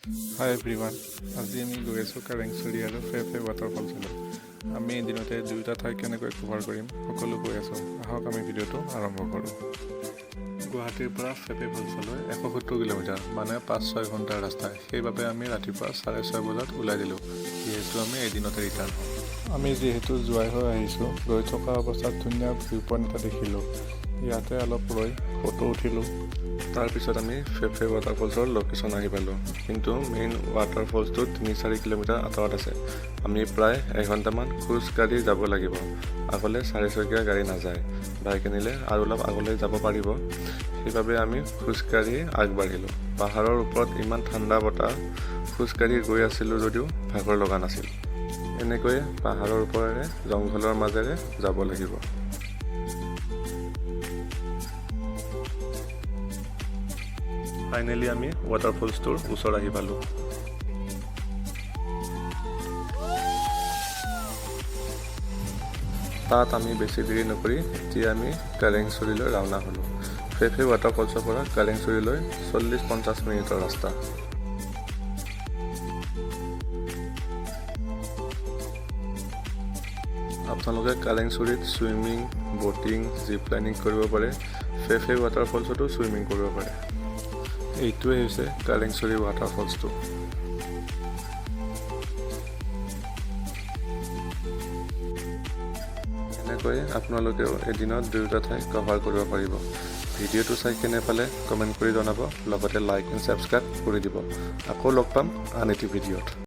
হাই everyone, আজি আমি গৈ আছোঁ কাৰেংচুৰি আৰু ফে ৱাটাৰফল চাবলৈ। আমি এদিনতে দুয়োটা ঠাই কেনেকৈ কভাৰ কৰিম সকলো গৈ আছোঁ। আহক আমি ভিডিঅ'টো আৰম্ভ কৰোঁ। গুৱাহাটীৰ পৰা ফে ফলছলৈ 170 কিলোমিটাৰ, মানে 5-6 ঘণ্টাৰ ৰাস্তা। সেইবাবে আমি ৰাতিপুৱা 6:30 বজাত ওলাই দিলোঁ, যিহেতু আমি এদিনতে ৰিটাৰ্ণ হ'ম। আমি যিহেতু যোৱাই হৈ আহিছোঁ, গৈ থকা অৱস্থাত ধুনীয়া ভিউ পইণ্ট এটা দেখিলোঁ। ইয়াতে অলপ ৰৈ ফটো উঠিলোঁ। তাৰপিছত আমি ফে ৱাটাৰফলছৰ লোকেশ্যন আহি পালোঁ, কিন্তু মেইন ৱাটাৰফলছটো 3-4 কিলোমিটাৰ আঁতৰত আছে। আমি প্ৰায় এঘণ্টামান খোজকাঢ়ি যাব লাগিব। আগলৈ 4-চকীয়া গাড়ী নাযায়, বাইক আনিলে আৰু অলপ আগলৈ যাব পাৰিব। সেইবাবে আমি খোজকাঢ়ি আগবাঢ়িলোঁ। পাহাৰৰ ওপৰত ইমান ঠাণ্ডা বতাহ, খোজকাঢ়ি গৈ আছিলোঁ যদিও ভাগৰ লগা নাছিল। এনেকৈয়ে পাহাৰৰ ওপৰেৰে জংঘলৰ মাজেৰে যাব লাগিব। ফাইনেলি আমি ৱাটাৰফলছটোৰ ওচৰ আহি পালোঁ। তাত আমি বেছি দেৰি নকৰি এতিয়া আমি কাৰেংচুৰিলৈ ৰাওনা হ'লোঁ। ফে ৱাটাৰফলছৰ পৰা কাৰেংচুৰিলৈ 40-50 মিনিটৰ ৰাস্তা। আপোনালোকে কাৰেংচুৰিত ছুইমিং, ব'টিং, জিপ লাইনিং কৰিব পাৰে। ফে ৱাটাৰফলছতো ছুইমিং কৰিব পাৰে। এইটোৱে হৈছে কাৰেংচুৰি ৱাটাৰফলছটো। এনেকৈয়ে আপোনালোকেও এদিনত দুয়োটা ঠাই কভাৰ কৰিব পাৰিব। ভিডিঅ'টো চাই কেনে পালে কমেণ্ট কৰি জনাব, লগতে লাইক এণ্ড ছাবস্ক্ৰাইব কৰি দিব। আকৌ লগ পাম আন এটি ভিডিঅ'ত।